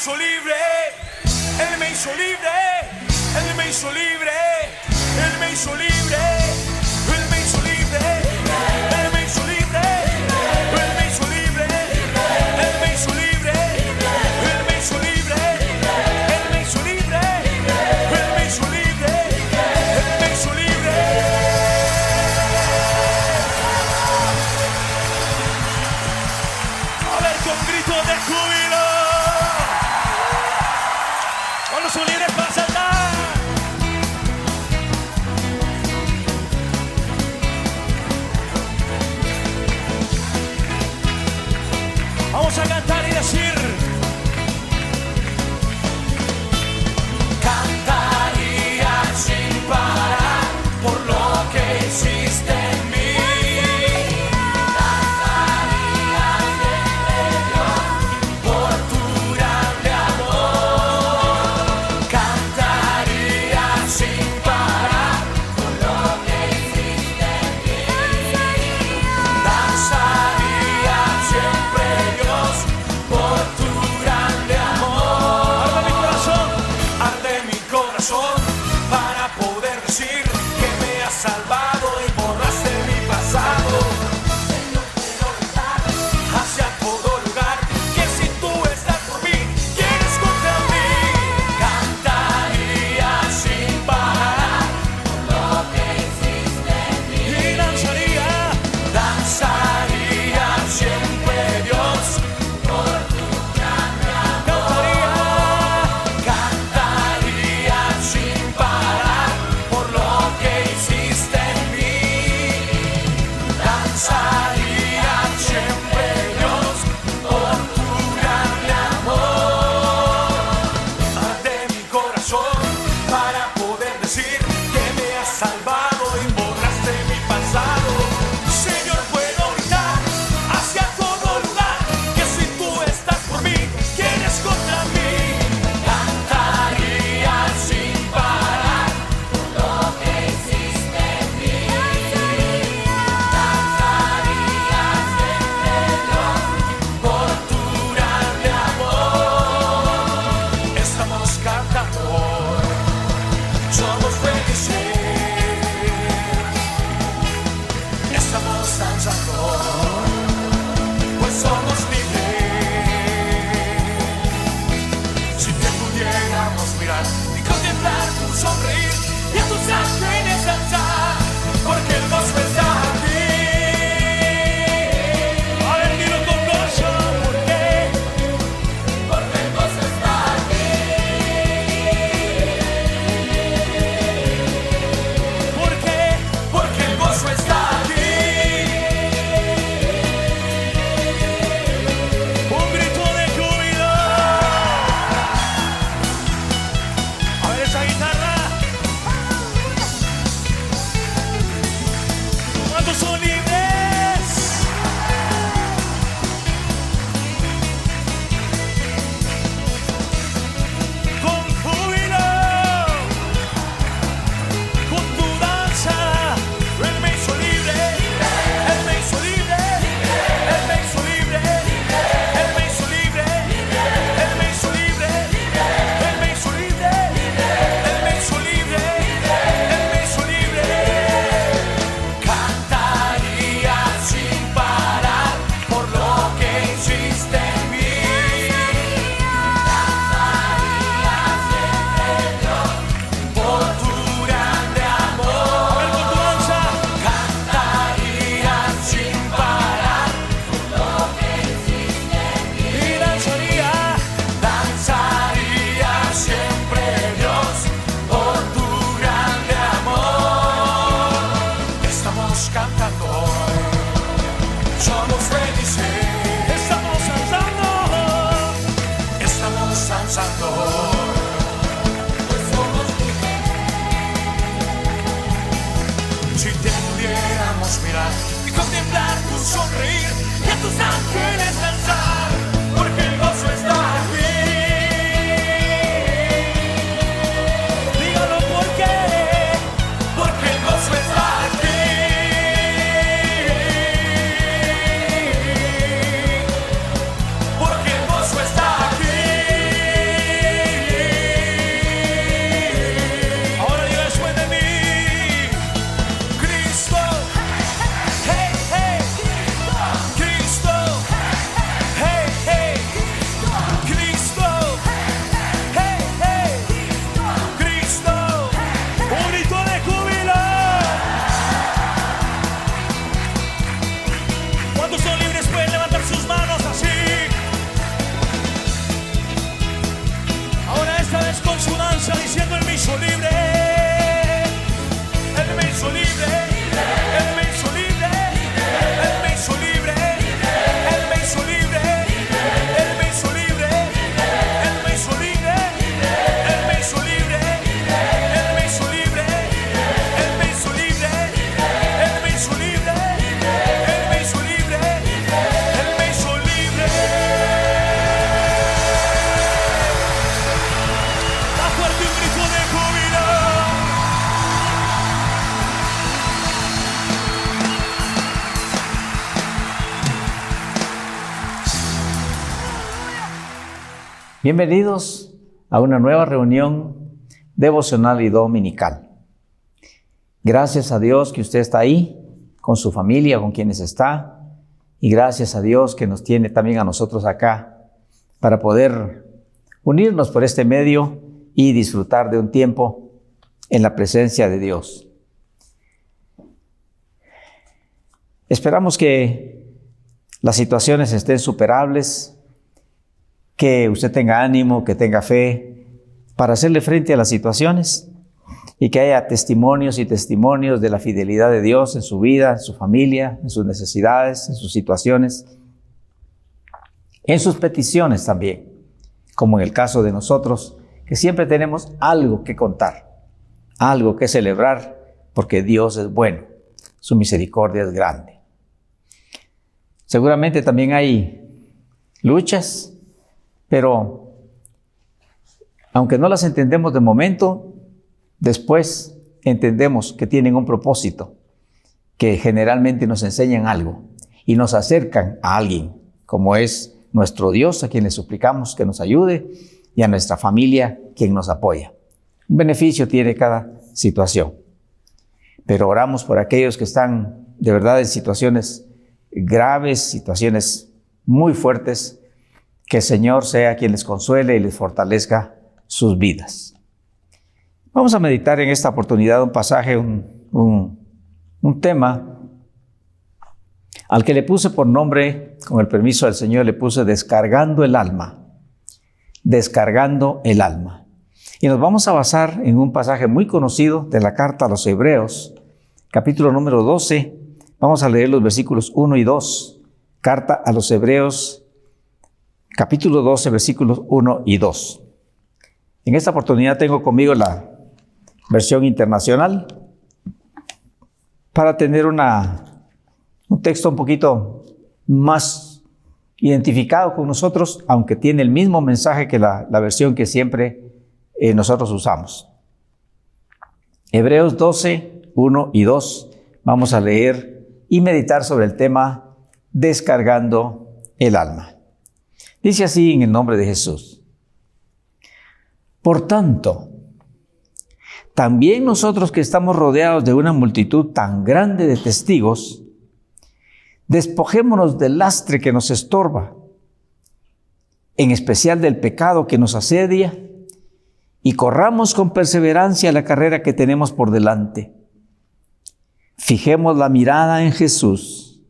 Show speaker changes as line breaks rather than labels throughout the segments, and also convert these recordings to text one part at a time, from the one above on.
hizo libre, Él me hizo libre, Él me hizo libre, Él me hizo libre, Él me hizo libre, Él me hizo libre, Él me hizo libre, Él me hizo libre, Él me hizo libre, Él me hizo libre, Él me hizo libre, Él me hizo libre. A ver, con grito de júbilo. Cuando su líder va a saltar.
Bienvenidos a una nueva reunión devocional y dominical. Gracias a Dios que usted está ahí, con su familia, con quienes está, y gracias a Dios que nos tiene también a nosotros acá para poder unirnos por este medio y disfrutar de un tiempo en la presencia de Dios. Esperamos que las situaciones estén superables, que usted tenga ánimo, que tenga fe para hacerle frente a las situaciones y que haya testimonios y testimonios de la fidelidad de Dios en su vida, en su familia, en sus necesidades, en sus situaciones, en sus peticiones también, como en el caso de nosotros, que siempre tenemos algo que contar, algo que celebrar, porque Dios es bueno, su misericordia es grande. Seguramente también hay luchas, pero aunque no las entendemos de momento, después entendemos que tienen un propósito, que generalmente nos enseñan algo y nos acercan a alguien, como es nuestro Dios, a quien le suplicamos que nos ayude, y a nuestra familia, quien nos apoya. Un beneficio tiene cada situación. Pero oramos por aquellos que están de verdad en situaciones graves, situaciones muy fuertes, que el Señor sea quien les consuele y les fortalezca sus vidas. Vamos a meditar en esta oportunidad un pasaje, un tema al que le puse por nombre, con el permiso del Señor, le puse descargando el alma. Descargando el alma. Y nos vamos a basar en un pasaje muy conocido de la carta a los Hebreos, capítulo número 12. Vamos a leer los versículos 1 y 2. Carta a los Hebreos, capítulo 12, versículos 1 y 2. En esta oportunidad tengo conmigo la versión internacional para tener un texto un poquito más identificado con nosotros, aunque tiene el mismo mensaje que la versión que siempre nosotros usamos. Hebreos 12, 1 y 2. Vamos a leer y meditar sobre el tema descargando el alma. Dice así en el nombre de Jesús. Por tanto, también nosotros que estamos rodeados de una multitud tan grande de testigos, despojémonos del lastre que nos estorba, en especial del pecado que nos asedia, y corramos con perseverancia la carrera que tenemos por delante. Fijemos la mirada en Jesús,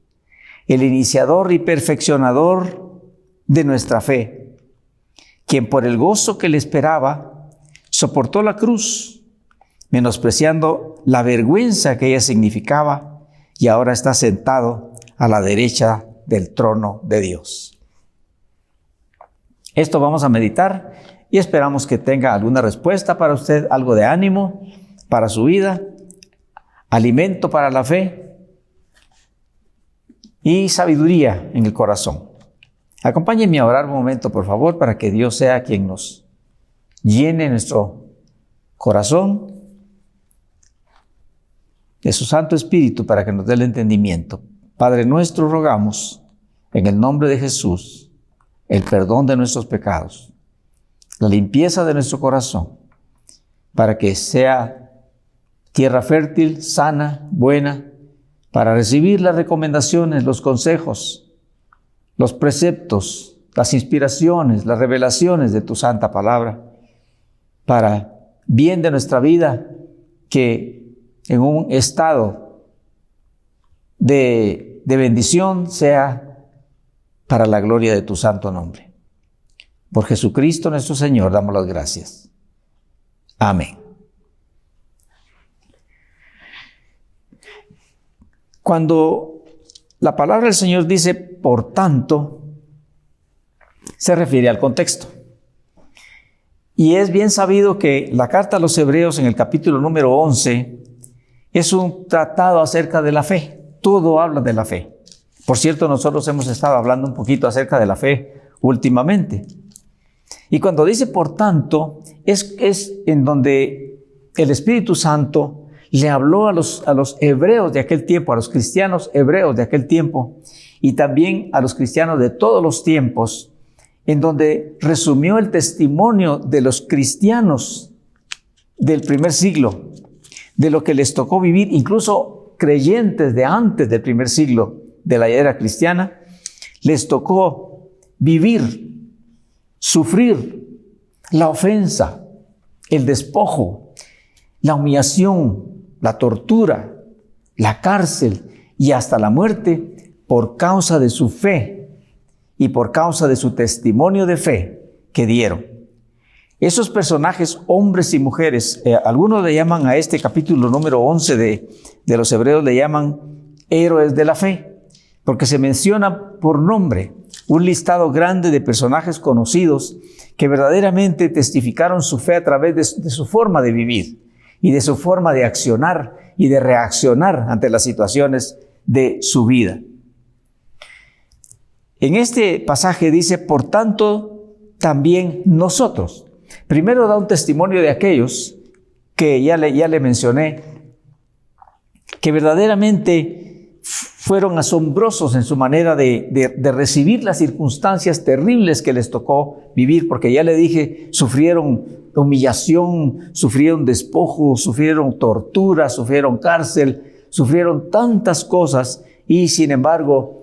el iniciador y perfeccionador de nuestra fe, quien por el gozo que le esperaba, soportó la cruz, menospreciando la vergüenza que ella significaba, y ahora está sentado a la derecha del trono de Dios. Esto vamos a meditar y esperamos que tenga alguna respuesta para usted, algo de ánimo para su vida, alimento para la fe y sabiduría en el corazón. Acompáñenme a orar un momento, por favor, para que Dios sea quien nos llene nuestro corazón de su Santo Espíritu para que nos dé el entendimiento. Padre nuestro, rogamos en el nombre de Jesús el perdón de nuestros pecados, la limpieza de nuestro corazón, para que sea tierra fértil, sana, buena, para recibir las recomendaciones, los consejos, los preceptos, las inspiraciones, las revelaciones de tu santa palabra, para bien de nuestra vida, que en un estado de bendición sea para la gloria de tu santo nombre. Por Jesucristo nuestro Señor damos las gracias. Amén. Cuando la palabra del Señor dice, por tanto, se refiere al contexto. Y es bien sabido que la carta a los Hebreos en el capítulo número 11 es un tratado acerca de la fe. Todo habla de la fe. Por cierto, nosotros hemos estado hablando un poquito acerca de la fe últimamente. Y cuando dice por tanto, es en donde el Espíritu Santo le habló a los hebreos de aquel tiempo, a los cristianos hebreos de aquel tiempo, y también a los cristianos de todos los tiempos, en donde resumió el testimonio de los cristianos del primer siglo, de lo que les tocó vivir, incluso creyentes de antes del primer siglo de la era cristiana, les tocó vivir, sufrir la ofensa, el despojo, la humillación, la tortura, la cárcel y hasta la muerte por causa de su fe y por causa de su testimonio de fe que dieron. Esos personajes, hombres y mujeres, algunos le llaman a este capítulo número 11 de los Hebreos, le llaman héroes de la fe, porque se menciona por nombre un listado grande de personajes conocidos que verdaderamente testificaron su fe a través de su forma de vivir y de su forma de accionar y de reaccionar ante las situaciones de su vida. En este pasaje dice, por tanto, también nosotros. Primero da un testimonio de aquellos que ya le mencioné, que verdaderamente fueron asombrosos en su manera de recibir las circunstancias terribles que les tocó vivir, porque ya le dije, sufrieron humillación, sufrieron despojo, sufrieron tortura, sufrieron cárcel, sufrieron tantas cosas y sin embargo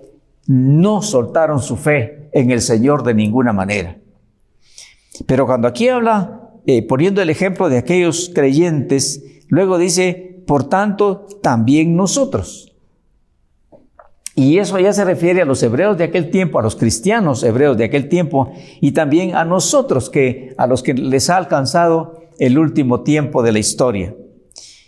no soltaron su fe en el Señor de ninguna manera. Pero cuando aquí habla, poniendo el ejemplo de aquellos creyentes, luego dice, por tanto, también nosotros. Y eso ya se refiere a los hebreos de aquel tiempo, a los cristianos hebreos de aquel tiempo, y también a nosotros, a los que les ha alcanzado el último tiempo de la historia.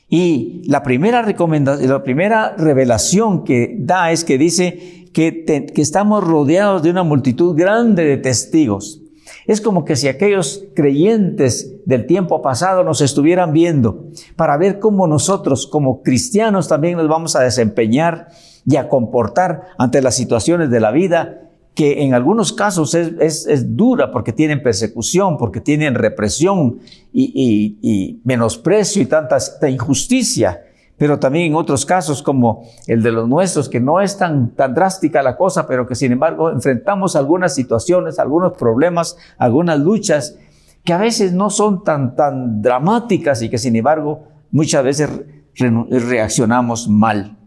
Y la primera recomendación, la primera revelación que da es que dice que estamos rodeados de una multitud grande de testigos. Es como que si aquellos creyentes del tiempo pasado nos estuvieran viendo para ver cómo nosotros como cristianos también nos vamos a desempeñar y a comportar ante las situaciones de la vida, que en algunos casos es dura porque tienen persecución, porque tienen represión y menosprecio y tanta injusticia. Pero también en otros casos como el de los nuestros, que no es tan drástica la cosa, pero que sin embargo enfrentamos algunas situaciones, algunos problemas, algunas luchas que a veces no son tan dramáticas y que sin embargo muchas veces reaccionamos mal.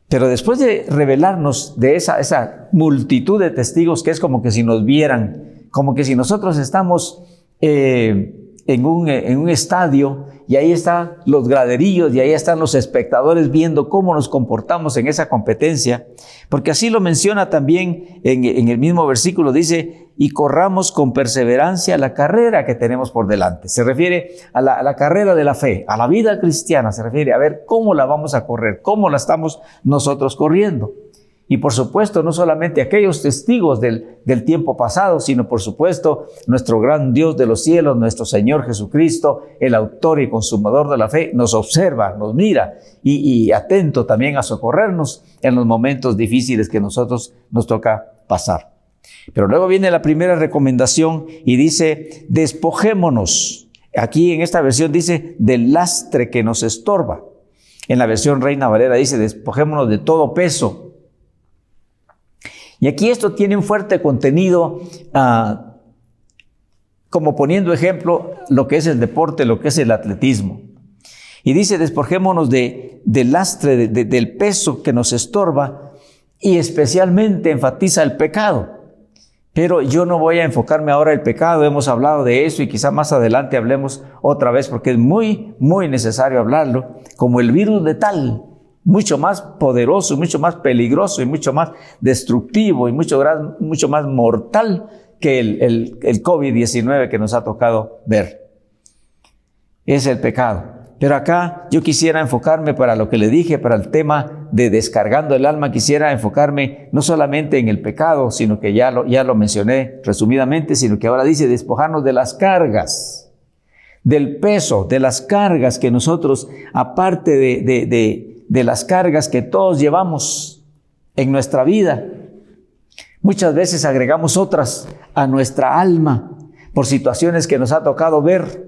Pero después de revelarnos de esa multitud de testigos, que es como que si nos vieran, como que si nosotros estamos en un estadio y ahí están los graderillos y ahí están los espectadores viendo cómo nos comportamos en esa competencia, porque así lo menciona también en el mismo versículo, dice, y corramos con perseverancia la carrera que tenemos por delante. Se refiere a la carrera de la fe, a la vida cristiana, se refiere a ver cómo la vamos a correr, cómo la estamos nosotros corriendo. Y por supuesto, no solamente aquellos testigos del tiempo pasado, sino por supuesto nuestro gran Dios de los cielos, nuestro Señor Jesucristo, el autor y consumador de la fe, nos observa, nos mira y atento también a socorrernos en los momentos difíciles que nosotros nos toca pasar. Pero luego viene la primera recomendación y dice, despojémonos. Aquí en esta versión dice, del lastre que nos estorba. En la versión Reina Valera dice, despojémonos de todo peso. Y aquí esto tiene un fuerte contenido, como poniendo ejemplo lo que es el deporte, lo que es el atletismo. Y dice, despojémonos del lastre, del peso que nos estorba, y especialmente enfatiza el pecado. Pero yo no voy a enfocarme ahora en el pecado, hemos hablado de eso y quizá más adelante hablemos otra vez porque es muy, muy necesario hablarlo, como el virus letal. Mucho más poderoso, mucho más peligroso y mucho más destructivo y mucho más mortal que el COVID-19 que nos ha tocado ver. Es el pecado. Pero acá yo quisiera enfocarme para lo que le dije, para el tema de descargando el alma, quisiera enfocarme no solamente en el pecado, sino que ya lo mencioné resumidamente, sino que ahora dice despojarnos de las cargas, del peso, de las cargas que nosotros, aparte de las cargas que todos llevamos en nuestra vida, muchas veces agregamos otras a nuestra alma por situaciones que nos ha tocado ver,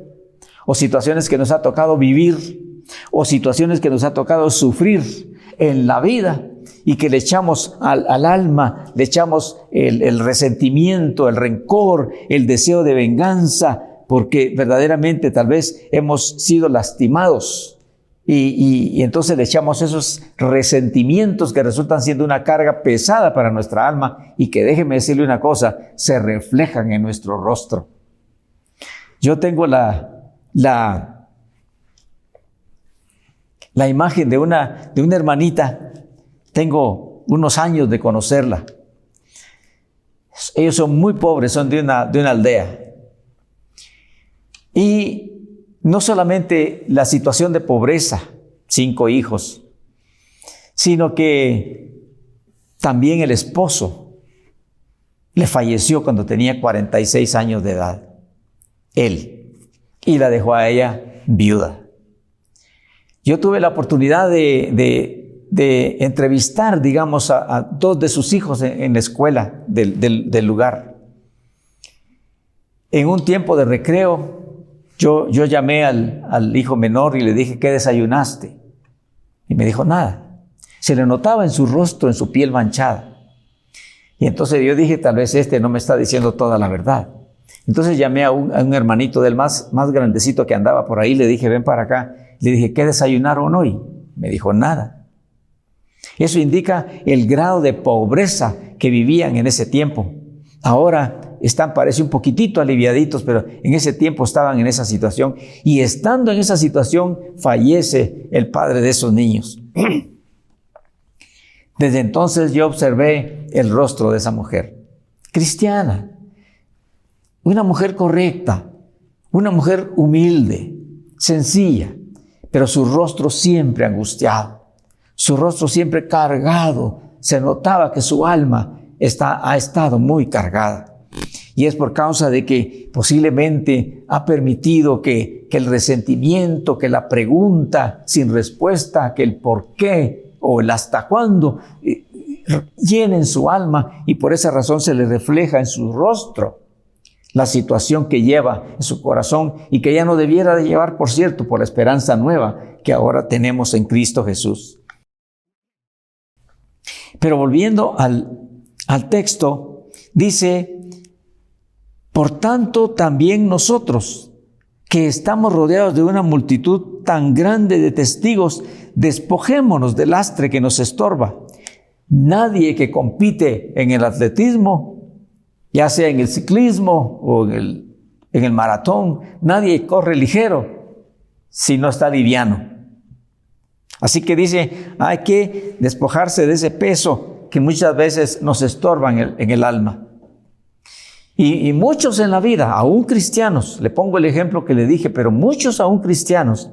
o situaciones que nos ha tocado vivir, o situaciones que nos ha tocado sufrir en la vida, y que le echamos al alma, le echamos el resentimiento, el rencor, el deseo de venganza, porque verdaderamente tal vez hemos sido lastimados. Y entonces le echamos esos resentimientos que resultan siendo una carga pesada para nuestra alma y que, déjeme decirle una cosa, se reflejan en nuestro rostro. Yo tengo la imagen de una hermanita. Tengo unos años de conocerla. Ellos son muy pobres, son de una aldea. Y no solamente la situación de pobreza, 5 hijos, sino que también el esposo le falleció cuando tenía 46 años de edad. Él. Y la dejó a ella viuda. Yo tuve la oportunidad de entrevistar, digamos, a 2 de sus hijos en la escuela del lugar. En un tiempo de recreo, yo llamé al hijo menor y le dije, ¿qué desayunaste? Y me dijo, nada. Se le notaba en su rostro, en su piel manchada. Y entonces yo dije, tal vez no me está diciendo toda la verdad. Entonces llamé a un hermanito del más grandecito que andaba por ahí, le dije, ven para acá. Le dije, ¿qué desayunaron hoy? Me dijo, nada. Eso indica el grado de pobreza que vivían en ese tiempo. Ahora parece un poquitito aliviaditos, pero en ese tiempo estaban en esa situación. Y estando en esa situación, fallece el padre de esos niños. Desde entonces yo observé el rostro de esa mujer, cristiana, una mujer correcta, una mujer humilde, sencilla, pero su rostro siempre angustiado, su rostro siempre cargado. Se notaba que su alma ha estado muy cargada. Y es por causa de que posiblemente ha permitido que el resentimiento, que la pregunta sin respuesta, que el por qué o el hasta cuándo llenen su alma, y por esa razón se le refleja en su rostro la situación que lleva en su corazón y que ya no debiera de llevar, por cierto, por la esperanza nueva que ahora tenemos en Cristo Jesús. Pero volviendo al texto, dice, por tanto también nosotros, que estamos rodeados de una multitud tan grande de testigos, despojémonos del lastre que nos estorba. Nadie que compite en el atletismo, ya sea en el ciclismo o en el maratón, nadie corre ligero si no está liviano. Así que dice, hay que despojarse de ese peso que muchas veces nos estorba en el alma. Y muchos en la vida, aún cristianos, le pongo el ejemplo que le dije, pero muchos aún cristianos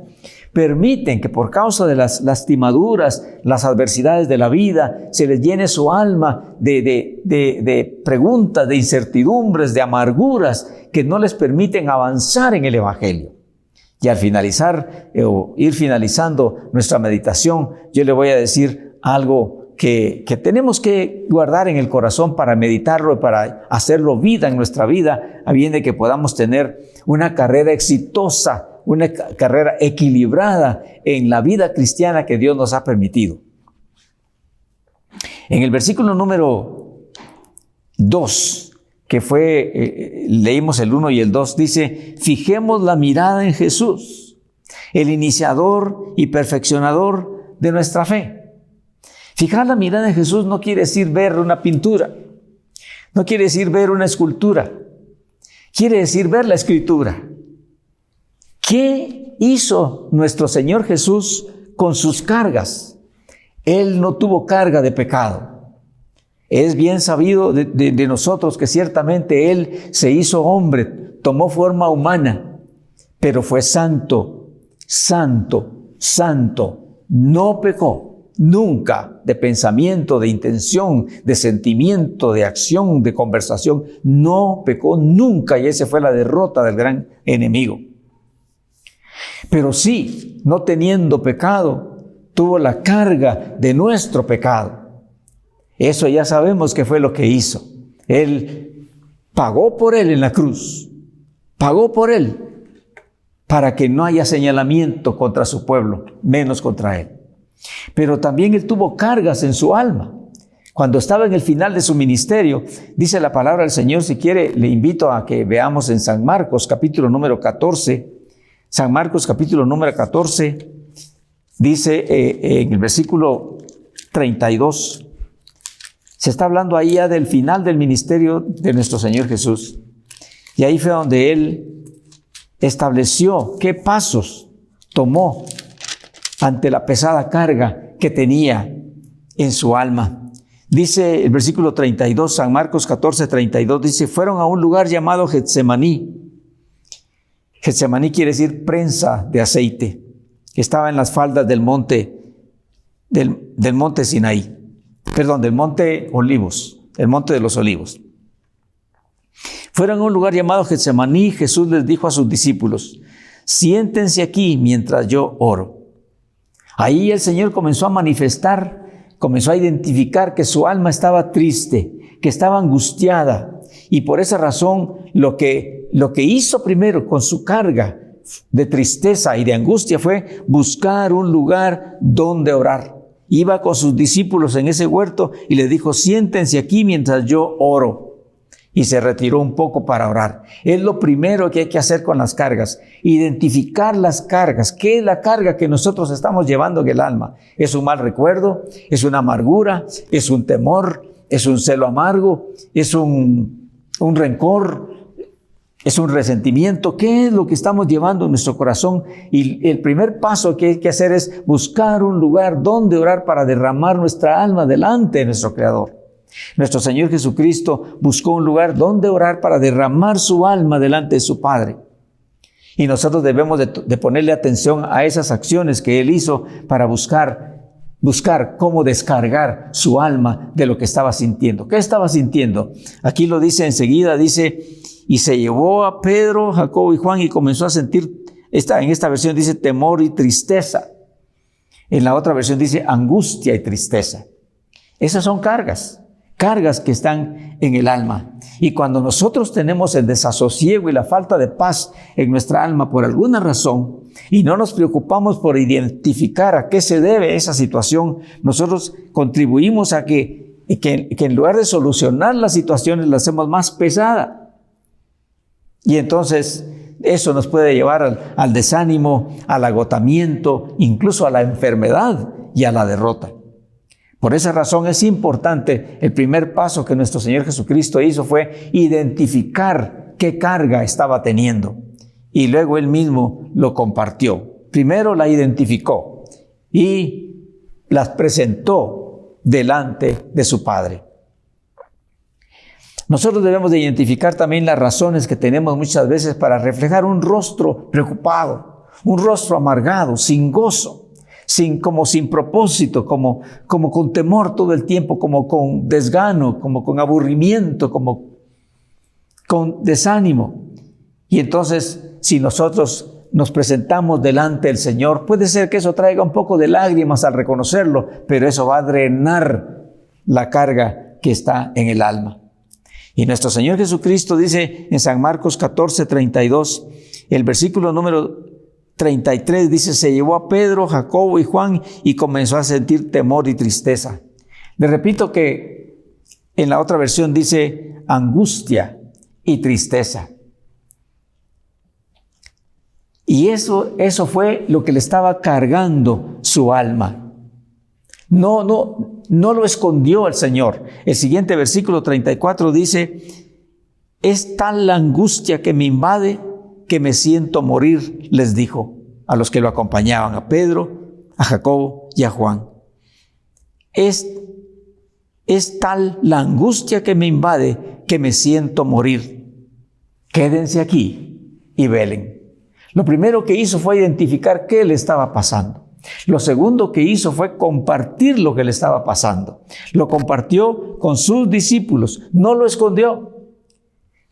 permiten que por causa de las lastimaduras, las adversidades de la vida, se les llene su alma de preguntas, de incertidumbres, de amarguras que no les permiten avanzar en el Evangelio. Y al finalizar o ir finalizando nuestra meditación, yo le voy a decir algo que tenemos que guardar en el corazón para meditarlo y para hacerlo vida en nuestra vida, a bien de que podamos tener una carrera exitosa, una carrera equilibrada en la vida cristiana que Dios nos ha permitido. En el versículo número 2, que leímos el 1 y el 2, dice, fijemos la mirada en Jesús, el iniciador y perfeccionador de nuestra fe. Fijar la mirada en Jesús no quiere decir ver una pintura, no quiere decir ver una escultura, quiere decir ver la Escritura. ¿Qué hizo nuestro Señor Jesús con sus cargas? Él no tuvo carga de pecado. Es bien sabido de nosotros que ciertamente Él se hizo hombre, tomó forma humana, pero fue santo, santo, santo, no pecó. Nunca, de pensamiento, de intención, de sentimiento, de acción, de conversación, no pecó nunca, y esa fue la derrota del gran enemigo. Pero sí, no teniendo pecado, tuvo la carga de nuestro pecado. Eso ya sabemos que fue lo que hizo. Él pagó por él en la cruz, pagó por él, para que no haya señalamiento contra su pueblo, menos contra él. Pero también él tuvo cargas en su alma. Cuando estaba en el final de su ministerio, dice la palabra del Señor, si quiere, le invito a que veamos en San Marcos, capítulo número 14. San Marcos, capítulo número 14, dice en el versículo 32, se está hablando ahí ya del final del ministerio de nuestro Señor Jesús. Y ahí fue donde Él estableció qué pasos tomó ante la pesada carga que tenía en su alma. Dice el versículo 32, San Marcos 14, 32, dice, fueron a un lugar llamado Getsemaní. Getsemaní quiere decir prensa de aceite. Estaba en las faldas del monte Sinaí. Perdón, del monte Olivos, el monte de los Olivos. Fueron a un lugar llamado Getsemaní. Jesús les dijo a sus discípulos, siéntense aquí mientras yo oro. Ahí el Señor comenzó a manifestar, comenzó a identificar que su alma estaba triste, que estaba angustiada. Y por esa razón, lo que hizo primero con su carga de tristeza y de angustia fue buscar un lugar donde orar. Iba con sus discípulos en ese huerto y les dijo, siéntense aquí mientras yo oro. Y se retiró un poco para orar. Es lo primero que hay que hacer con las cargas. Identificar las cargas. ¿Qué es la carga que nosotros estamos llevando en el alma? ¿Es un mal recuerdo? ¿Es una amargura? ¿Es un temor? ¿Es un celo amargo? ¿Es un rencor? ¿Es un resentimiento? ¿Qué es lo que estamos llevando en nuestro corazón? Y el primer paso que hay que hacer es buscar un lugar donde orar para derramar nuestra alma delante de nuestro Creador. Nuestro Señor Jesucristo buscó un lugar donde orar para derramar su alma delante de su Padre. Y nosotros debemos de ponerle atención a esas acciones que Él hizo para buscar cómo descargar su alma de lo que estaba sintiendo. ¿Qué estaba sintiendo? Aquí lo dice enseguida, dice, y se llevó a Pedro, Jacobo y Juan y comenzó a sentir, en esta versión dice temor y tristeza. En la otra versión dice angustia y tristeza. Esas son cargas que están en el alma. Y cuando nosotros tenemos el desasosiego y la falta de paz en nuestra alma por alguna razón y no nos preocupamos por identificar a qué se debe esa situación, nosotros contribuimos a que en lugar de solucionar las situaciones, las hacemos más pesada. Y entonces eso nos puede llevar al desánimo, al agotamiento, incluso a la enfermedad y a la derrota. Por esa razón es importante, el primer paso que nuestro Señor Jesucristo hizo fue identificar qué carga estaba teniendo. Y luego Él mismo lo compartió. Primero la identificó y las presentó delante de su Padre. Nosotros debemos de identificar también las razones que tenemos muchas veces para reflejar un rostro preocupado, un rostro amargado, sin gozo. Sin propósito, como con temor todo el tiempo, como con desgano, como con aburrimiento, como con desánimo. Y entonces, si nosotros nos presentamos delante del Señor, puede ser que eso traiga un poco de lágrimas al reconocerlo, pero eso va a drenar la carga que está en el alma. Y nuestro Señor Jesucristo dice en San Marcos 14, 32, el versículo número 33 dice, se llevó a Pedro, Jacobo y Juan y comenzó a sentir temor y tristeza. Le repito que en la otra versión dice angustia y tristeza. Y eso fue lo que le estaba cargando su alma. No lo escondió el Señor. El siguiente versículo 34 dice, es tal la angustia que me invade que me siento morir, les dijo a los que lo acompañaban, a Pedro, a Jacobo y a Juan. Es tal la angustia que me invade que me siento morir. Quédense aquí y velen. Lo primero que hizo fue identificar qué le estaba pasando. Lo segundo que hizo fue compartir lo que le estaba pasando. Lo compartió con sus discípulos, no lo escondió.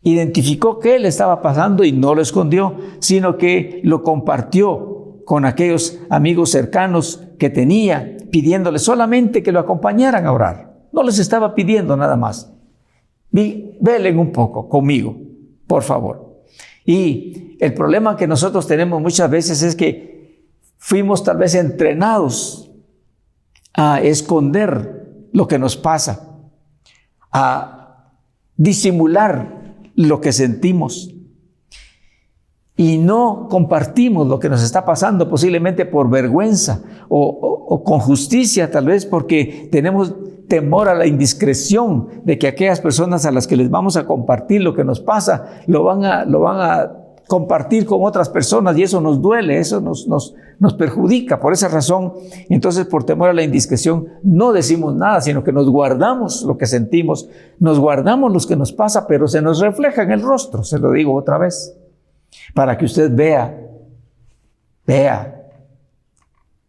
Identificó qué le estaba pasando y no lo escondió, sino que lo compartió con aquellos amigos cercanos que tenía, pidiéndoles solamente que lo acompañaran a orar. No les estaba pidiendo nada más. Velen un poco conmigo, por favor. Y el problema que nosotros tenemos muchas veces es que fuimos tal vez entrenados a esconder lo que nos pasa, a disimular lo que sentimos y no compartimos lo que nos está pasando, posiblemente por vergüenza o con justicia, tal vez porque tenemos temor a la indiscreción de que aquellas personas a las que les vamos a compartir lo que nos pasa lo van a compartir con otras personas, y eso nos duele, eso nos perjudica. Por esa razón, entonces, por temor a la indiscreción, no decimos nada, sino que nos guardamos lo que sentimos, nos guardamos lo que nos pasa, pero se nos refleja en el rostro, se lo digo otra vez, para que usted vea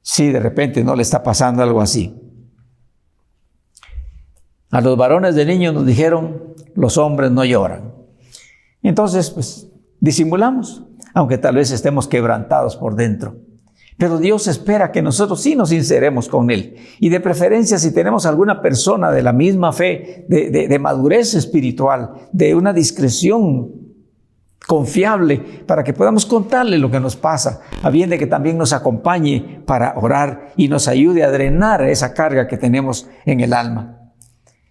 si de repente no le está pasando algo así. A los varones de niños nos dijeron, los hombres no lloran. Entonces, pues, disimulamos, aunque tal vez estemos quebrantados por dentro. Pero Dios espera que nosotros sí nos sinceremos con Él. Y de preferencia, si tenemos alguna persona de la misma fe, de madurez espiritual, de una discreción confiable, para que podamos contarle lo que nos pasa, a bien de que también nos acompañe para orar y nos ayude a drenar esa carga que tenemos en el alma.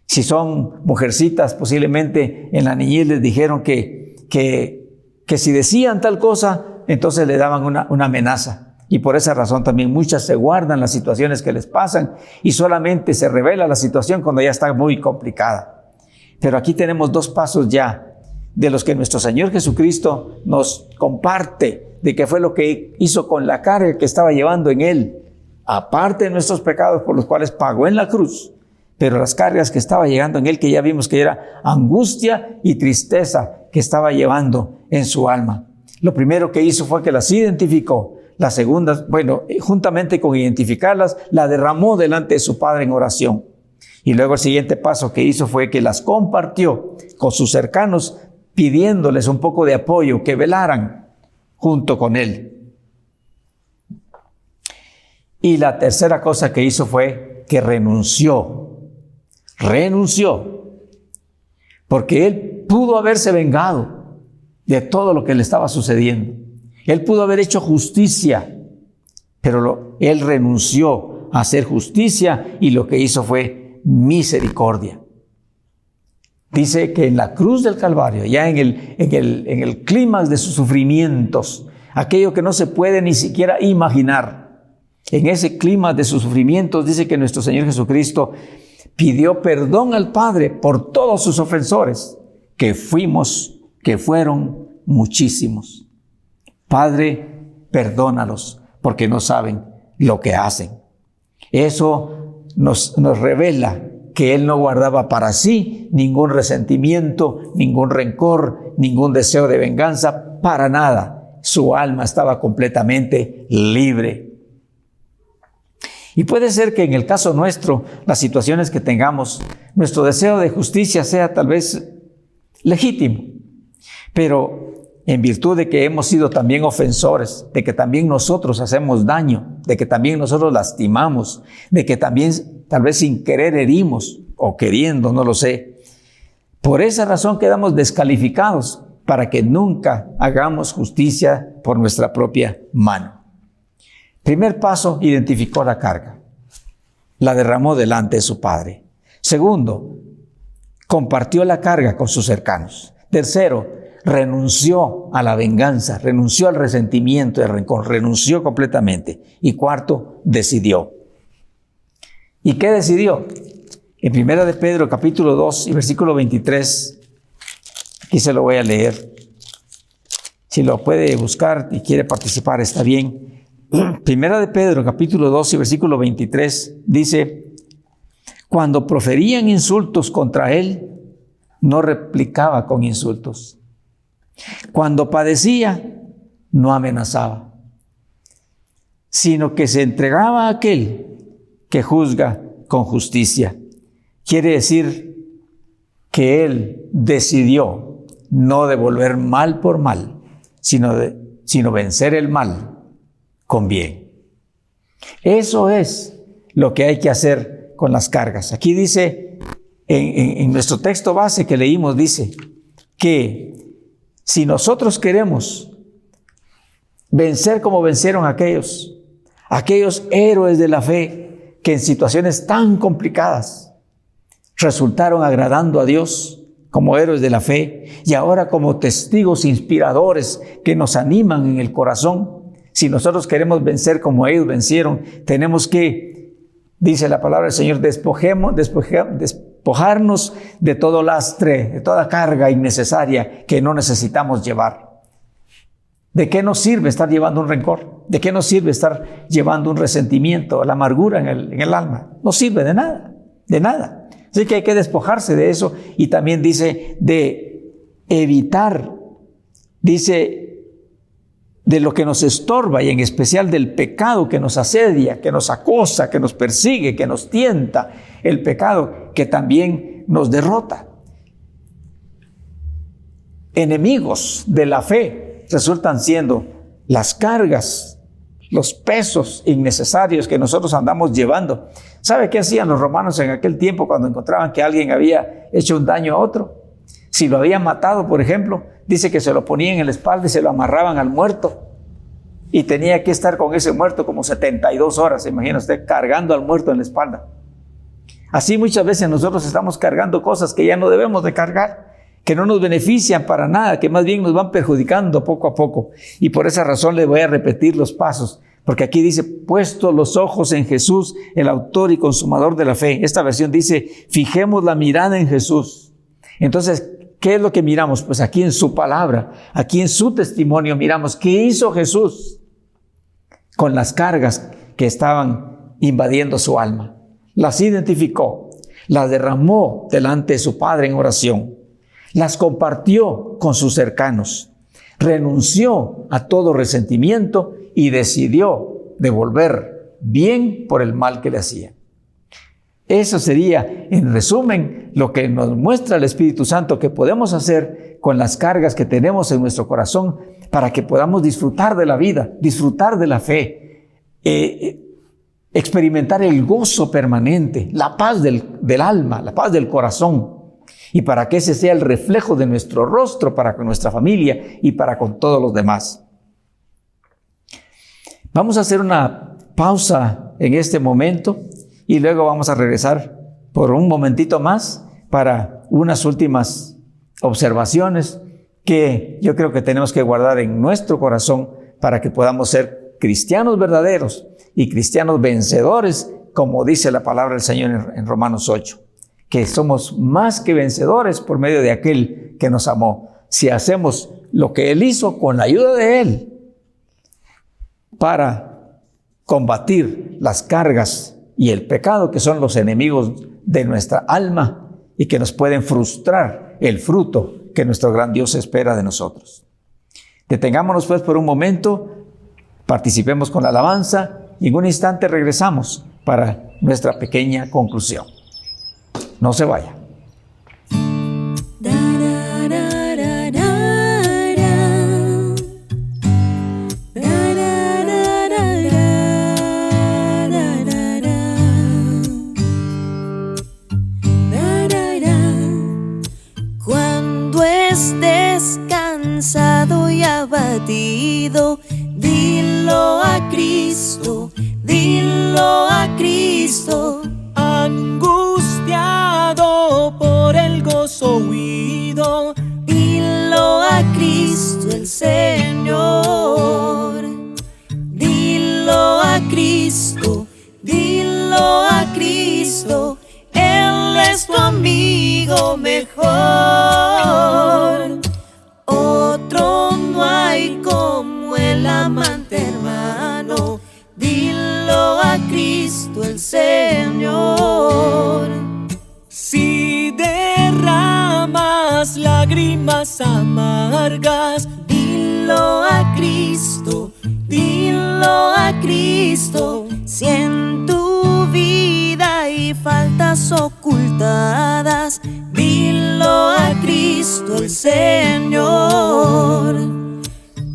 Si son mujercitas, posiblemente en la niñez les dijeron que si decían tal cosa, entonces le daban una amenaza. Y por esa razón también muchas se guardan las situaciones que les pasan y solamente se revela la situación cuando ya está muy complicada. Pero aquí tenemos 2 pasos ya de los que nuestro Señor Jesucristo nos comparte de qué fue lo que hizo con la carga que estaba llevando en Él, aparte de nuestros pecados por los cuales pagó en la cruz. Pero las cargas que estaba llegando en Él, que ya vimos que era angustia y tristeza que estaba llevando en su alma. Lo primero que hizo fue que las identificó. La segunda, juntamente con identificarlas, la derramó delante de su Padre en oración. Y luego el siguiente paso que hizo fue que las compartió con sus cercanos, pidiéndoles un poco de apoyo, que velaran junto con Él. Y la tercera cosa que hizo fue que renunció, porque Él pudo haberse vengado de todo lo que le estaba sucediendo. Él pudo haber hecho justicia, pero Él renunció a hacer justicia y lo que hizo fue misericordia. Dice que en la cruz del Calvario, ya en el clímax de sus sufrimientos, aquello que no se puede ni siquiera imaginar, en ese clímax de sus sufrimientos, dice que nuestro Señor Jesucristo pidió perdón al Padre por todos sus ofensores, que fueron muchísimos. Padre, perdónalos, porque no saben lo que hacen. Eso nos revela que Él no guardaba para sí ningún resentimiento, ningún rencor, ningún deseo de venganza, para nada. Su alma estaba completamente libre. Y puede ser que en el caso nuestro, las situaciones que tengamos, nuestro deseo de justicia sea tal vez legítimo, pero en virtud de que hemos sido también ofensores, de que también nosotros hacemos daño, de que también nosotros lastimamos, de que también tal vez sin querer herimos o queriendo, no lo sé. Por esa razón quedamos descalificados para que nunca hagamos justicia por nuestra propia mano. Primer paso, identificó la carga. La derramó delante de su Padre. Segundo, compartió la carga con sus cercanos. Tercero, renunció a la venganza, renunció al resentimiento y al rencor, renunció completamente. Y cuarto, decidió. ¿Y qué decidió? En 1 de Pedro, capítulo 2 y versículo 23, aquí se lo voy a leer. Si lo puede buscar y quiere participar, está bien. 1 de Pedro, capítulo 2 y versículo 23, dice: cuando proferían insultos contra él, no replicaba con insultos. Cuando padecía, no amenazaba, sino que se entregaba a aquel que juzga con justicia. Quiere decir que él decidió no devolver mal por mal, sino vencer el mal con bien. Eso es lo que hay que hacer con las cargas. Aquí dice, en nuestro texto base que leímos, dice que si nosotros queremos vencer como vencieron aquellos héroes de la fe que en situaciones tan complicadas resultaron agradando a Dios como héroes de la fe y ahora como testigos inspiradores que nos animan en el corazón. Si nosotros queremos vencer como ellos vencieron, tenemos que, dice la palabra del Señor, despojarnos de todo lastre, de toda carga innecesaria que no necesitamos llevar. ¿De qué nos sirve estar llevando un rencor? ¿De qué nos sirve estar llevando un resentimiento, la amargura en el alma? No sirve de nada, de nada. Así que hay que despojarse de eso y también dice de evitar, dice de lo que nos estorba y en especial del pecado que nos asedia, que nos acosa, que nos persigue, que nos tienta, el pecado que también nos derrota. Enemigos de la fe resultan siendo las cargas, los pesos innecesarios que nosotros andamos llevando. ¿Sabe qué hacían los romanos en aquel tiempo cuando encontraban que alguien había hecho un daño a otro? Si lo habían matado, por ejemplo, dice que se lo ponían en la espalda y se lo amarraban al muerto. Y tenía que estar con ese muerto como 72 horas, imagina usted, cargando al muerto en la espalda. Así muchas veces nosotros estamos cargando cosas que ya no debemos de cargar, que no nos benefician para nada, que más bien nos van perjudicando poco a poco. Y por esa razón les voy a repetir los pasos, porque aquí dice, puesto los ojos en Jesús, el autor y consumador de la fe. Esta versión dice, fijemos la mirada en Jesús. Entonces, ¿qué es lo que miramos? Pues aquí en su palabra, aquí en su testimonio miramos qué hizo Jesús con las cargas que estaban invadiendo su alma. Las identificó, las derramó delante de su Padre en oración, las compartió con sus cercanos, renunció a todo resentimiento y decidió devolver bien por el mal que le hacía. Eso sería, en resumen, lo que nos muestra el Espíritu Santo que podemos hacer con las cargas que tenemos en nuestro corazón para que podamos disfrutar de la vida, disfrutar de la fe, experimentar el gozo permanente, la paz del alma, la paz del corazón, y para que ese sea el reflejo de nuestro rostro para con nuestra familia y para con todos los demás. Vamos a hacer una pausa en este momento y luego vamos a regresar por un momentito más para unas últimas observaciones que yo creo que tenemos que guardar en nuestro corazón para que podamos ser cristianos verdaderos y cristianos vencedores, como dice la palabra del Señor en Romanos 8, que somos más que vencedores por medio de aquel que nos amó. Si hacemos lo que Él hizo con la ayuda de Él para combatir las cargas y el pecado que son los enemigos de nuestra alma y que nos pueden frustrar el fruto que nuestro gran Dios espera de nosotros. Detengámonos pues por un momento, participemos con la alabanza y en un instante regresamos para nuestra pequeña conclusión. No se vaya.
Cuando estés cansado y abatido, dilo a Cristo, dilo a Cristo. Angustiado por el gozo huido, dilo a Cristo el Señor. Dilo a Cristo, dilo a Cristo, Él es tu amigo mejor. Otro no hay como el amante hermano, dilo a Cristo el Señor. Si derramas lágrimas amargas, dilo a Cristo, dilo a Cristo. Si en tu vida hay faltas ocultadas, dilo a Cristo el Señor.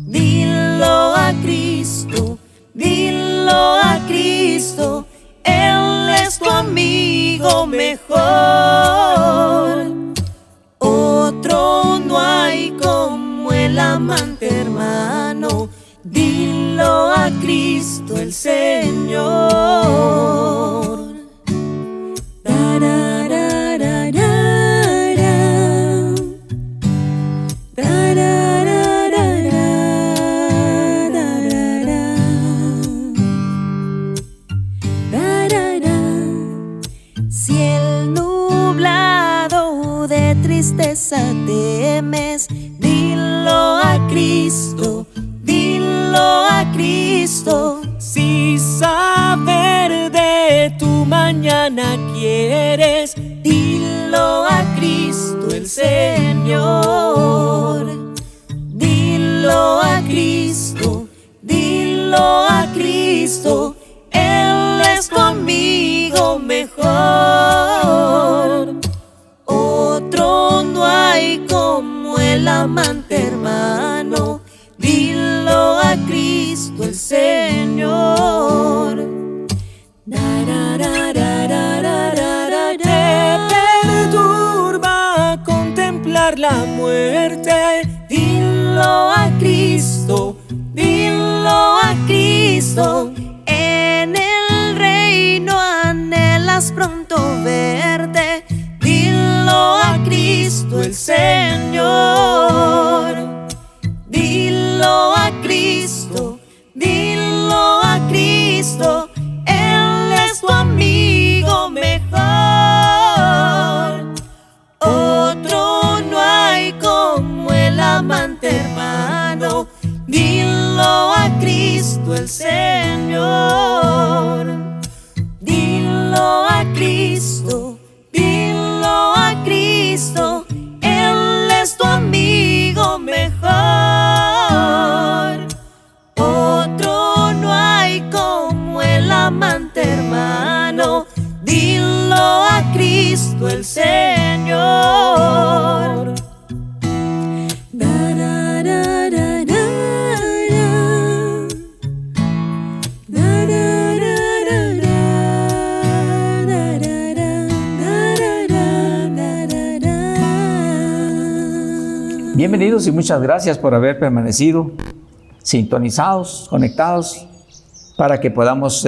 Dilo a Cristo, dilo a Cristo, Él es tu amigo mejor. Otro no hay como el amante hermano, dilo a Cristo el Señor. Cristo, dilo a Cristo.
Si saber de tu mañana quieres,
Dilo a Cristo el Señor. Dilo a Cristo, dilo a Cristo. Él es tu amigo mejor. Otro no hay como el amante hermano. Dilo a Cristo el Señor.
te perturba contemplar la muerte.
Dilo a Cristo, dilo a Cristo. En el reino anhelas pronto verte. Dilo a Cristo el Señor. Dilo a Cristo, dilo a Cristo. Él es tu amigo mejor. Otro no hay como el amante hermano. Dilo a Cristo el Señor. Dilo a Cristo, dilo a Cristo. Él es tu amigo mejor. Otro no hay como el amante hermano. Dilo a Cristo el Señor.
Bienvenidos y muchas gracias por haber permanecido sintonizados, conectados, para que podamos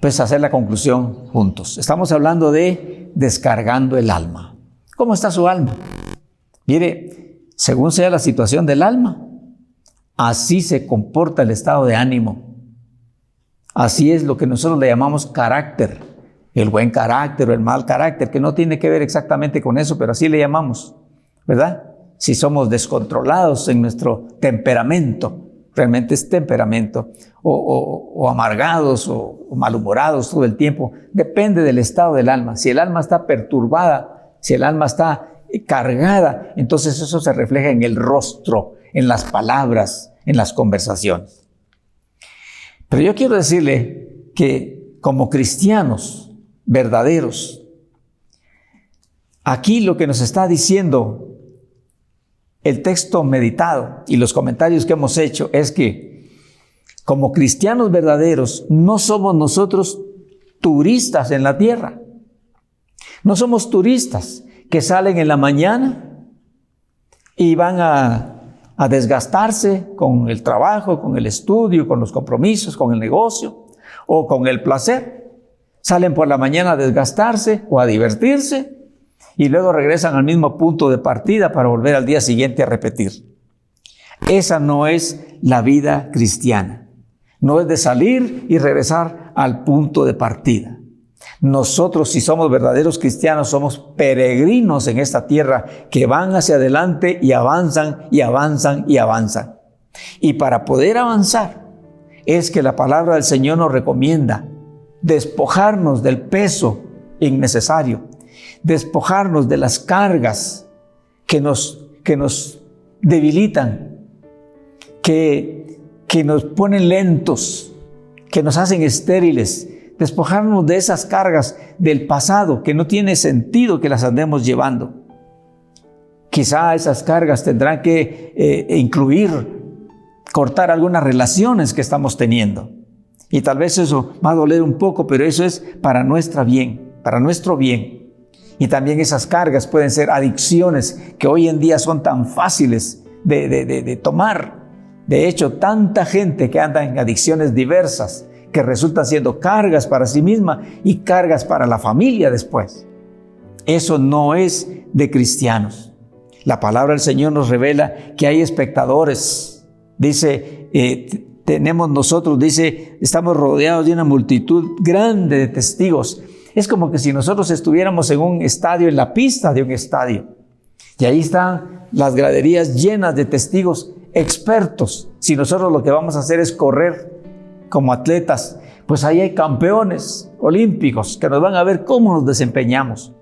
hacer la conclusión juntos. Estamos hablando de descargando el alma. ¿Cómo está su alma? Mire, según sea la situación del alma, así se comporta el estado de ánimo. Así es lo que nosotros le llamamos carácter, el buen carácter o el mal carácter, que no tiene que ver exactamente con eso, pero así le llamamos, ¿verdad? Si somos descontrolados en nuestro temperamento, realmente es temperamento, o amargados o malhumorados todo el tiempo, depende del estado del alma. Si el alma está perturbada, si el alma está cargada, entonces eso se refleja en el rostro, en las palabras, en las conversaciones. Pero yo quiero decirle que como cristianos verdaderos, aquí lo que nos está diciendo el texto meditado y los comentarios que hemos hecho es que como cristianos verdaderos no somos nosotros turistas en la tierra. No somos turistas que salen en la mañana y van a desgastarse con el trabajo, con el estudio, con los compromisos, con el negocio o con el placer. Salen por la mañana a desgastarse o a divertirse y luego regresan al mismo punto de partida para volver al día siguiente a repetir. Esa no es la vida cristiana. No es de salir y regresar al punto de partida. Nosotros, si somos verdaderos cristianos, somos peregrinos en esta tierra que van hacia adelante y avanzan y avanzan y avanzan. Y para poder avanzar es que la palabra del Señor nos recomienda despojarnos del peso innecesario, despojarnos de las cargas que nos debilitan, que nos ponen lentos, que nos hacen estériles, despojarnos de esas cargas del pasado que no tiene sentido que las andemos llevando. Quizá esas cargas tendrán que incluir cortar algunas relaciones que estamos teniendo. Y tal vez eso va a doler un poco, pero eso es para nuestro bien. Y también esas cargas pueden ser adicciones que hoy en día son tan fáciles de tomar. De hecho, tanta gente que anda en adicciones diversas que resultan siendo cargas para sí misma y cargas para la familia después. Eso no es de cristianos. La palabra del Señor nos revela que hay espectadores. Dice, estamos rodeados de una multitud grande de testigos. Es como que si nosotros estuviéramos en un estadio, en la pista de un estadio. Y ahí están las graderías llenas de testigos expertos. Si nosotros lo que vamos a hacer es correr como atletas, pues ahí hay campeones olímpicos que nos van a ver cómo nos desempeñamos.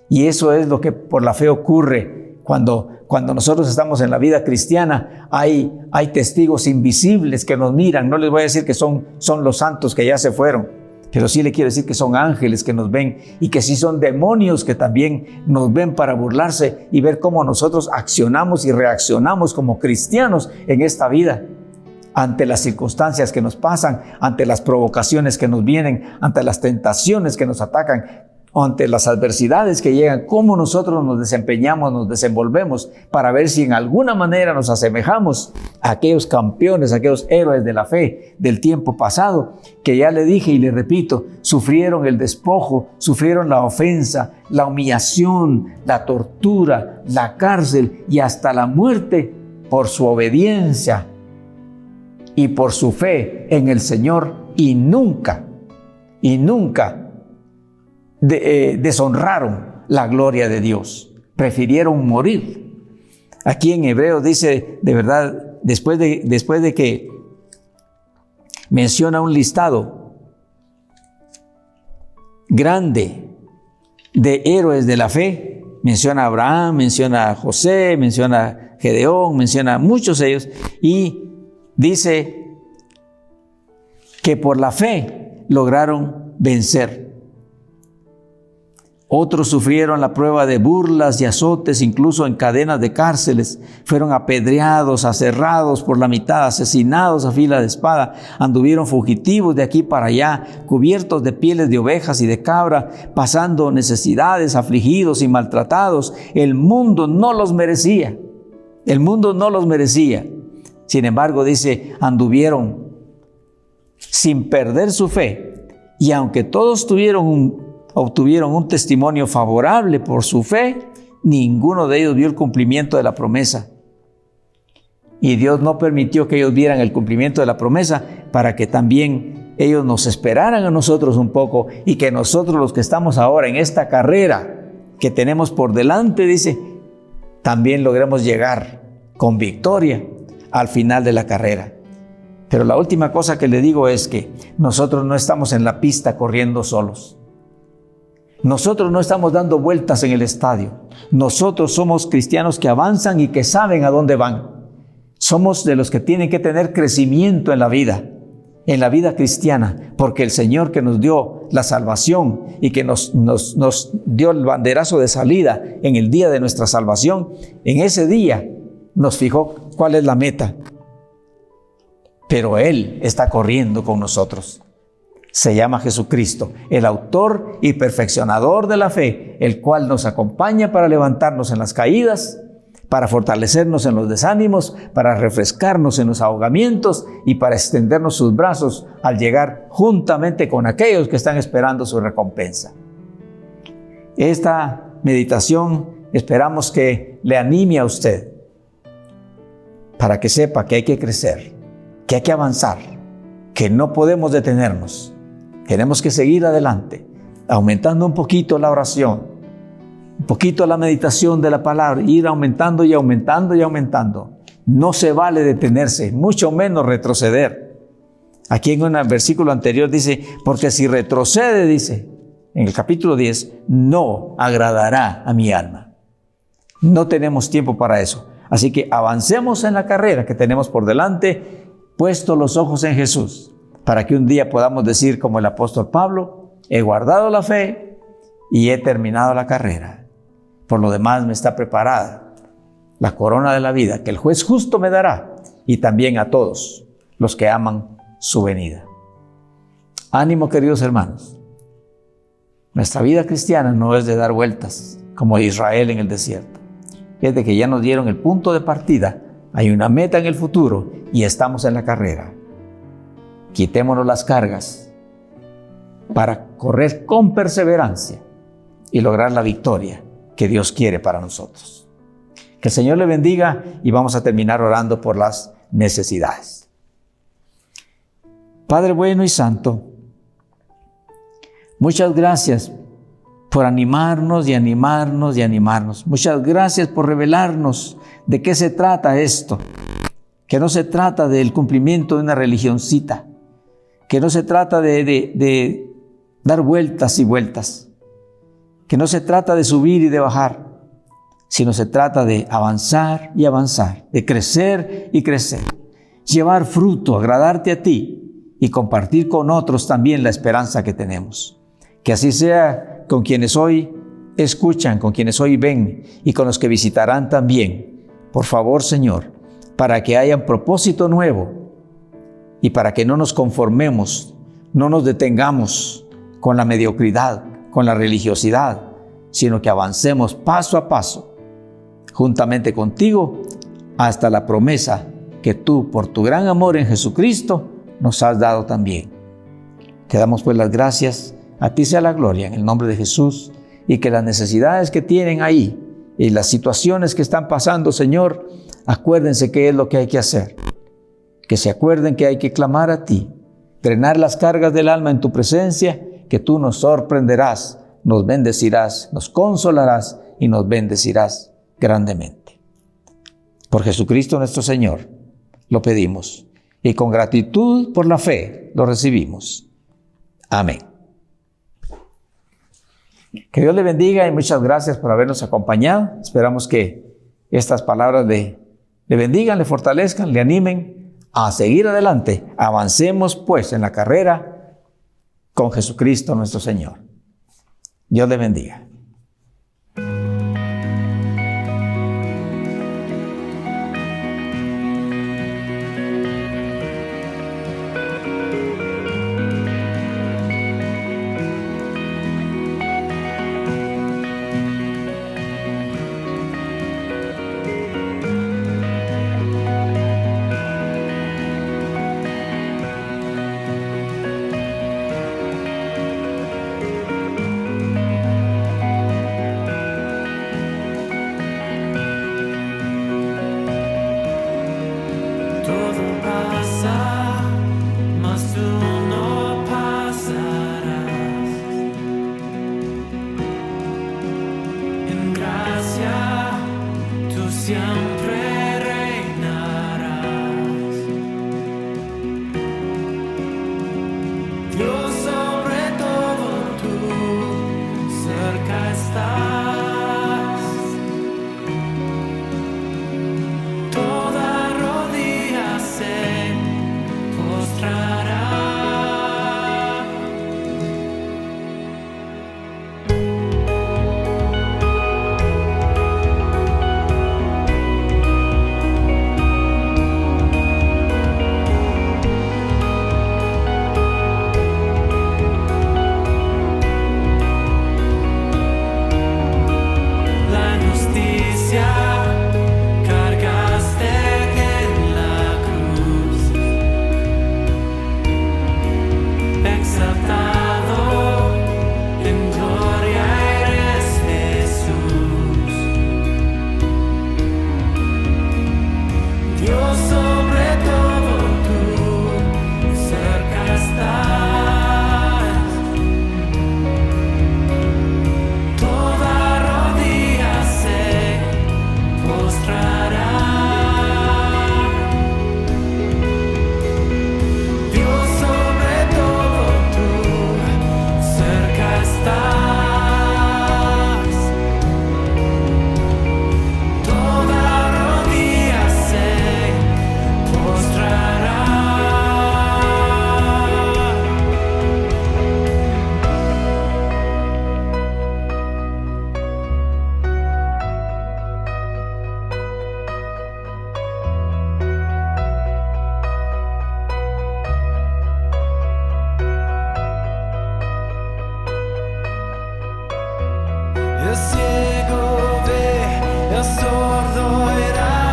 Y eso es lo que por la fe ocurre cuando nosotros estamos en la vida cristiana. Hay testigos invisibles que nos miran. No les voy a decir que son los santos que ya se fueron, pero sí le quiero decir que son ángeles que nos ven, y que sí son demonios que también nos ven para burlarse y ver cómo nosotros accionamos y reaccionamos como cristianos en esta vida, ante las circunstancias que nos pasan, ante las provocaciones que nos vienen, ante las tentaciones que nos atacan, o ante las adversidades que llegan, cómo nosotros nos desempeñamos, nos desenvolvemos, para ver si en alguna manera nos asemejamos a aquellos campeones, a aquellos héroes de la fe del tiempo pasado, que ya le dije y le repito, sufrieron el despojo, sufrieron la ofensa, la humillación, la tortura, la cárcel y hasta la muerte por su obediencia y por su fe en el Señor, y nunca deshonraron la gloria de Dios. Prefirieron morir. Aquí en Hebreos dice, de verdad, después de que menciona un listado grande de héroes de la fe, menciona a Abraham, menciona a José, menciona a Gedeón, menciona a muchos de ellos, y dice que por la fe lograron vencer. Otros sufrieron la prueba de burlas y azotes, incluso en cadenas de cárceles. Fueron apedreados, aserrados por la mitad, asesinados a fila de espada. Anduvieron fugitivos de aquí para allá, cubiertos de pieles de ovejas y de cabra, pasando necesidades, afligidos y maltratados. El mundo no los merecía. El mundo no los merecía. Sin embargo, dice, anduvieron sin perder su fe. Y aunque todos obtuvieron un testimonio favorable por su fe, ninguno de ellos vio el cumplimiento de la promesa. Y Dios no permitió que ellos vieran el cumplimiento de la promesa para que también ellos nos esperaran a nosotros un poco, y que nosotros, los que estamos ahora en esta carrera que tenemos por delante, dice, también logremos llegar con victoria al final de la carrera. Pero la última cosa que le digo es que nosotros no estamos en la pista corriendo solos. Nosotros no estamos dando vueltas en el estadio. Nosotros somos cristianos que avanzan y que saben a dónde van. Somos de los que tienen que tener crecimiento en la vida cristiana, porque el Señor, que nos dio la salvación y que nos dio el banderazo de salida en el día de nuestra salvación, en ese día nos fijó cuál es la meta. Pero Él está corriendo con nosotros. Se llama Jesucristo, el autor y perfeccionador de la fe, el cual nos acompaña para levantarnos en las caídas, para fortalecernos en los desánimos, para refrescarnos en los ahogamientos y para extendernos sus brazos al llegar juntamente con aquellos que están esperando su recompensa. Esta meditación esperamos que le anime a usted para que sepa que hay que crecer, que hay que avanzar, que no podemos detenernos. Tenemos que seguir adelante, aumentando un poquito la oración, un poquito la meditación de la palabra, ir aumentando y aumentando y aumentando. No se vale detenerse, mucho menos retroceder. Aquí en un versículo anterior dice, porque si retrocede, dice, en el capítulo 10, no agradará a mi alma. No tenemos tiempo para eso. Así que avancemos en la carrera que tenemos por delante, puestos los ojos en Jesús, para que un día podamos decir como el apóstol Pablo, he guardado la fe y he terminado la carrera. Por lo demás me está preparada la corona de la vida que el juez justo me dará, y también a todos los que aman su venida. Ánimo, queridos hermanos. Nuestra vida cristiana no es de dar vueltas como Israel en el desierto. Es de que ya nos dieron el punto de partida, hay una meta en el futuro y estamos en la carrera. Quitémonos las cargas para correr con perseverancia y lograr la victoria que Dios quiere para nosotros. Que el Señor le bendiga, y vamos a terminar orando por las necesidades. Padre bueno y santo, muchas gracias por animarnos y animarnos y animarnos. Muchas gracias por revelarnos de qué se trata esto, que no se trata del cumplimiento de una religioncita, que no se trata de dar vueltas y vueltas, que no se trata de subir y de bajar, sino se trata de avanzar y avanzar, de crecer y crecer, llevar fruto, agradarte a ti y compartir con otros también la esperanza que tenemos. Que así sea con quienes hoy escuchan, con quienes hoy ven y con los que visitarán también. Por favor, Señor, para que haya un propósito nuevo y para que no nos conformemos, no nos detengamos con la mediocridad, con la religiosidad, sino que avancemos paso a paso, juntamente contigo, hasta la promesa que tú, por tu gran amor en Jesucristo, nos has dado también. Te damos pues las gracias, a ti sea la gloria en el nombre de Jesús, y que las necesidades que tienen ahí y las situaciones que están pasando, Señor, acuérdense qué es lo que hay que hacer. Que se acuerden que hay que clamar a ti, drenar las cargas del alma en tu presencia, que tú nos sorprenderás, nos bendecirás, nos consolarás y nos bendecirás grandemente. Por Jesucristo nuestro Señor lo pedimos y con gratitud por la fe lo recibimos. Amén. Que Dios le bendiga y muchas gracias por habernos acompañado. Esperamos que estas palabras le bendigan, le fortalezcan, le animen a seguir adelante. Avancemos pues en la carrera con Jesucristo nuestro Señor. Dios le bendiga.
Siempre reinarás, Dios sobre todo tú, cerca estás, toda rodilla se postrará. El ciego ve, el sordo oirá,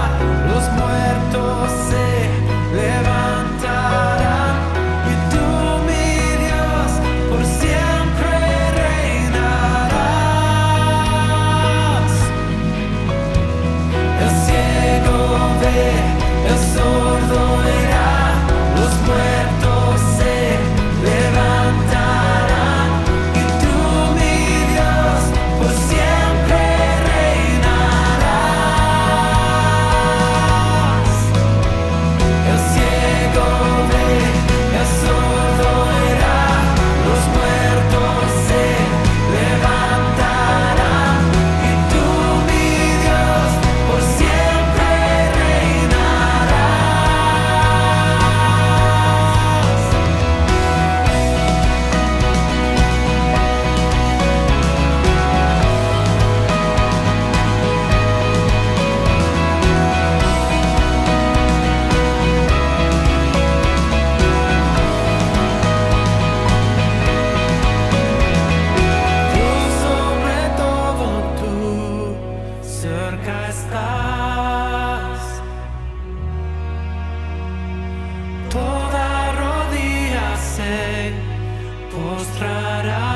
los muertos se levantarán, y tú, mi Dios, por siempre reinarás. El ciego ve, el sordo oirá, los muertos se levantarán, y tú, mi Dios, postrará.